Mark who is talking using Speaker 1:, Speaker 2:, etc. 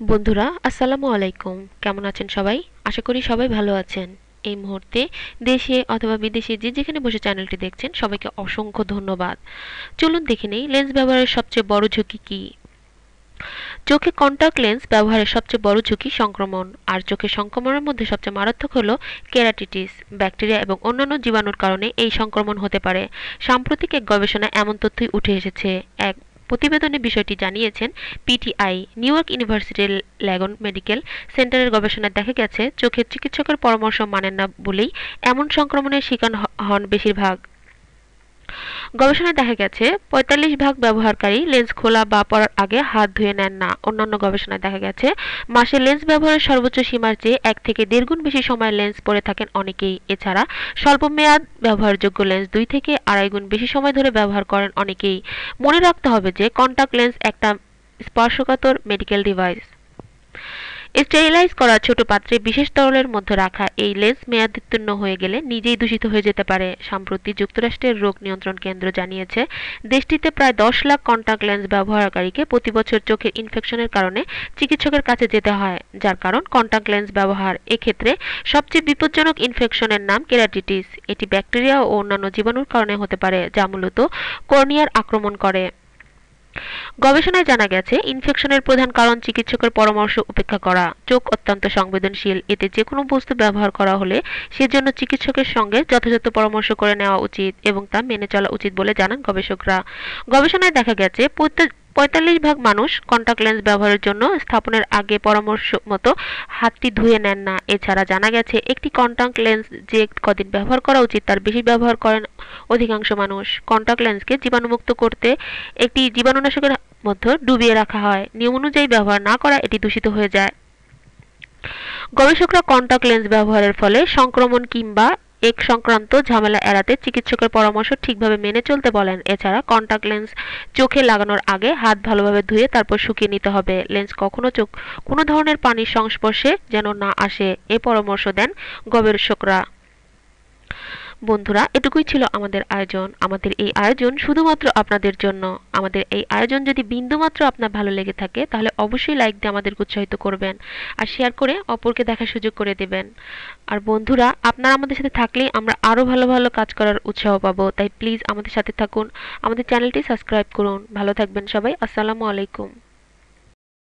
Speaker 1: বন্ধুরা আসসালামু আলাইকুম। কেমন আছেন সবাই? আশা করি সবাই ভালো আছেন। এই মুহূর্তে দেশে অথবা বিদেশে যে যেখানে বসে চ্যানেলটি দেখছেন সবাইকে অসংখ্য ধন্যবাদ। চলুন দেখে নেই লেন্স ব্যবহারের সবচেয়ে বড় ঝুঁকি কী। চোখে কন্টাক্ট লেন্স ব্যবহারের সবচেয়ে বড় ঝুঁকি সংক্রমণ। আর চোখের সংক্রমণের মধ্যে সবচেয়ে মারাত্মক হলো কেরাটিটিস। ব্যাকটেরিয়া এবং অন্যান্য জীবাণুর কারণে এই সংক্রমণ হতে পারে। সাম্প্রতিক এক গবেষণায় এমন তথ্যই উঠে এসেছে। এক প্রতিবেদনে বিষয়টি জানিয়েছেন পিটিআই নিউ ইয়র্ক ইউনিভার্সিটির ল্যাগন মেডিকেল সেন্টারের গবেষণায় দেখা গেছে চোখের চিকিৎসকের পরামর্শ মানেন না বলেই এমন সংক্রমণের শিকার হন বেশিরভাগ। গবেষণায় দেখা গেছে ৪৫% ব্যবহারকারী লেন্স খোলা বা পরার আগে হাত ধুয়ে নেন না। অন্যান্য গবেষণায় দেখা গেছে মাসে লেন্স ব্যবহারের সর্বোচ্চ সীমার চেয়ে ১ থেকে ১.৫ গুণ বেশি সময় লেন্স পরে থাকেন অনেকেই। এছাড়া স্বল্পমেয়াদ ব্যবহারযোগ্য লেন্স ২ থেকে ২.৫ গুণ বেশি সময় ধরে ব্যবহার করেন অনেকেই। মনে রাখতে হবে যে কন্টাক্ট লেন্স একটা স্পর্শকাতর মেডিকেল ডিভাইস। স্টেরিলাইজ করা ছোট পাত্রে বিশেষ তরলের মধ্যে রাখা এই লেন্স মেয়াদোত্তীর্ণ হয়ে গেলে নিজেই দূষিত হয়ে যেতে পারে। সম্প্রতি যুক্তরাষ্ট্রের রোগ নিয়ন্ত্রণ কেন্দ্র জানিয়েছে দেশটিতে প্রায় ১০ লাখ কন্টাক্ট লেন্স ব্যবহারকারীকে প্রতি বছর চোখের ইনফেকশনের কারণে চিকিৎসকের কাছে যেতে হয়। যার কারণ কন্টাক্ট লেন্স ব্যবহার। এক্ষেত্রে সবচেয়ে বিপজ্জনক ইনফেকশনের নাম কেরাটিটিস। এটি ব্যাকটেরিয়া ও অন্যান্য জীবাণুর কারণে হতে পারে যা মূলত কর্নিয়ার আক্রমণ করে। গবেষণায় জানা গেছে ইনফেকশনের প্রধান কারণ চিকিৎসকের পরামর্শ উপেক্ষা করা। চোখ অত্যন্ত সংবেদনশীল, এতে যে কোনো বস্তু ব্যবহার করা হলে সেজন্য চিকিৎসকের সঙ্গে যথাযথ পরামর্শ করে নেওয়া উচিত এবং তা মেনে চলা উচিত বলে জানান গবেষকরা। গবেষণায় দেখা গেছে ৪৫% মানুষ কন্টাক্ট লেন্স ব্যবহারের জন্য স্থাপনের আগে পরামর্শ মতো হাতটি ধুয়ে নেন না। এছাড়া জানা গেছে একটি কন্টাক্ট লেন্স যে কদিন ব্যবহার করা উচিত তার বেশি ব্যবহার করেন অধিকাংশ মানুষ। কন্টাক্ট লেন্সকে জীবাণুমুক্ত করতে একটি জীবাণুনাশকের মধ্যে ডুবিয়ে রাখা হয়। নিয়ম অনুযায়ী ব্যবহার না করা এটি দূষিত হয়ে যায়। গবেষকরা কন্টাক্ট লেন্স ব্যবহারের ফলে সংক্রমণ কিংবা এক সংক্রান্ত ঝামেলা এড়াতে চিকিৎসকের পরামর্শ ঠিকভাবে মেনে চলতে বলেন। এছাড়া কন্টাক্ট লেন্স চোখে লাগানোর আগে হাত ভালোভাবে ধুয়ে তারপর শুকিয়ে নিতে হবে। লেন্স কখনো কোনো ধরনের পানির সংস্পর্শে যেন না আসে এ পরামর্শ দেন গবেষকরা। বন্ধুরা এটুকুই ছিল আমাদের আয়োজন। আমাদের এই আয়োজন শুধুমাত্র আপনাদের জন্য। আমাদের এই আয়োজন যদি বিন্দুমাত্র আপনার ভালো লেগে থাকে তাহলে অবশ্যই লাইক দিয়ে আমাদেরকে উৎসাহিত করবেন আর শেয়ার করে অপরকে দেখার সুযোগ করে দেবেন। আর বন্ধুরা আপনারা আমাদের সাথে থাকলেই আমরা আরও ভালো ভালো কাজ করার উৎসাহ পাবো। তাই প্লিজ আমাদের সাথে থাকুন, আমাদের চ্যানেলটি সাবস্ক্রাইব করুন। ভালো থাকবেন সবাই। আসসালামু আলাইকুম।